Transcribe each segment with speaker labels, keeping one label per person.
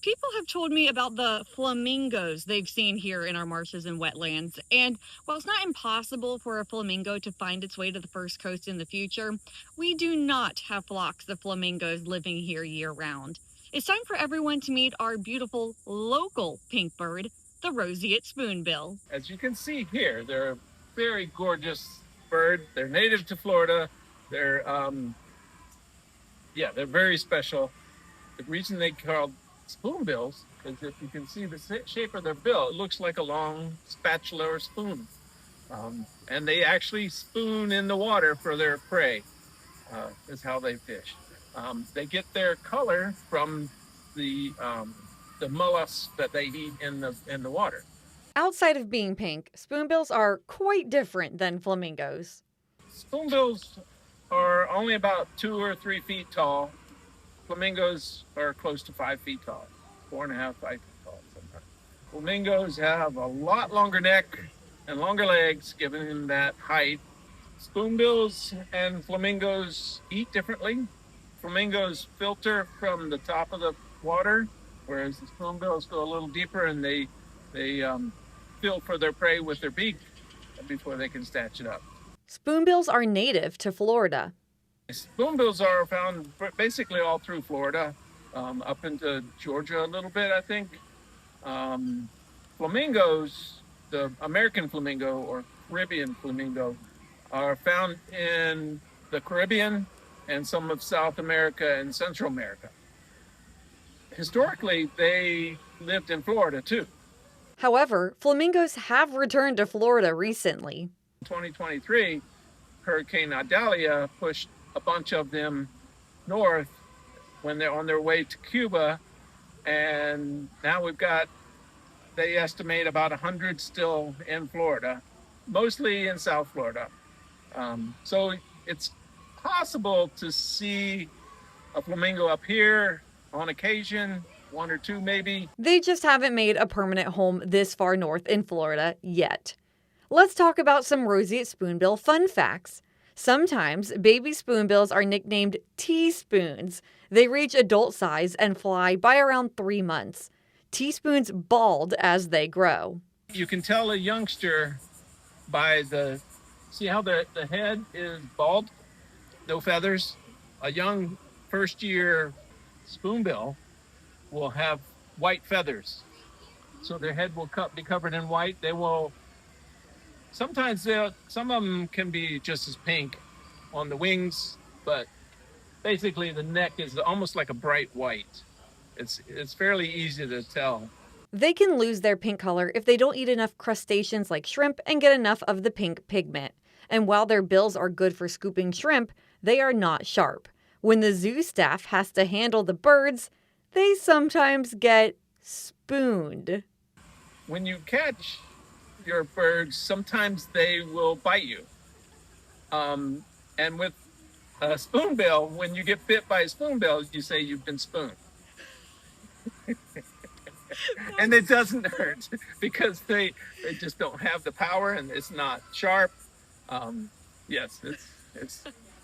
Speaker 1: People have told me about the flamingos they've seen here in our marshes and wetlands. And while it's not impossible for a flamingo to find its way to the first coast in the future, we do not have flocks of flamingos living here year round. It's time for everyone to meet our beautiful local pink bird, the roseate spoonbill.
Speaker 2: As you can see here, they're a very gorgeous bird. They're native to Florida. They're very special. The reason they called spoonbills is if you can see the shape of their bill, it looks like a long spatula or spoon. And they actually spoon in the water for their prey, is how they fish. They get their color from the mollusks that they eat in the water.
Speaker 3: Outside of being pink, spoonbills are quite different than flamingos.
Speaker 2: Spoonbills are only about 2 or 3 feet tall. Flamingos are close to 5 feet tall, 4.5, 5 feet tall sometimes. Flamingos have a lot longer neck and longer legs, giving them that height. Spoonbills and flamingos eat differently. Flamingos filter from the top of the water, whereas the spoonbills go a little deeper and they feel for their prey with their beak before they can snatch it up.
Speaker 3: Spoonbills are native to Florida.
Speaker 2: Spoonbills are found basically all through Florida, up into Georgia a little bit, I think. Flamingos, the American flamingo or Caribbean flamingo, are found in the Caribbean and some of South America and Central America. Historically, they lived in Florida too.
Speaker 3: However, flamingos have returned to Florida recently.
Speaker 2: In 2023, Hurricane Idalia pushed a bunch of them north when they're on their way to Cuba. And now they estimate about 100 still in Florida, mostly in South Florida. So it's possible to see a flamingo up here on occasion, 1 or 2 maybe.
Speaker 3: They just haven't made a permanent home this far north in Florida yet. Let's talk about some roseate spoonbill fun facts. Sometimes baby spoonbills are nicknamed teaspoons. They reach adult size and fly by around 3 months. Teaspoons bald as they grow.
Speaker 2: You can tell a youngster by see how the head is bald, no feathers? A young first-year spoonbill will have white feathers. So their head will be covered in white. Sometimes some of them can be just as pink on the wings, but basically the neck is almost like a bright white. It's fairly easy to tell.
Speaker 3: They can lose their pink color if they don't eat enough crustaceans like shrimp and get enough of the pink pigment. And while their bills are good for scooping shrimp, they are not sharp. When the zoo staff has to handle the birds, they sometimes get spooned.
Speaker 2: When you catch your birds, sometimes they will bite you. And with a spoonbill, when you get bit by a spoonbill, you say you've been spooned. And it doesn't hurt because they just don't have the power and it's not sharp. Yes,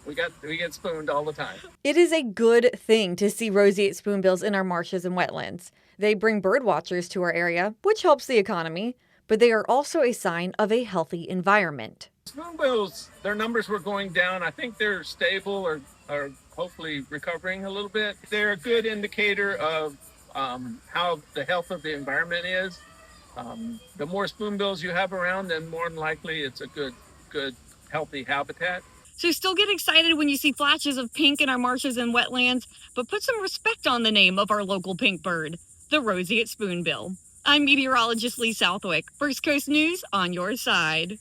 Speaker 2: we get spooned all the time.
Speaker 3: It is a good thing to see roseate spoonbills in our marshes and wetlands. They bring bird watchers to our area, which helps the economy, but they are also a sign of a healthy environment.
Speaker 2: Spoonbills, their numbers were going down. I think they're stable or hopefully recovering a little bit. They're a good indicator of how the health of the environment is. The more spoonbills you have around, then more than likely it's a good, healthy habitat.
Speaker 1: So still get excited when you see flashes of pink in our marshes and wetlands, but put some respect on the name of our local pink bird, the roseate spoonbill. I'm meteorologist Lee Southwick. First Coast News on your side.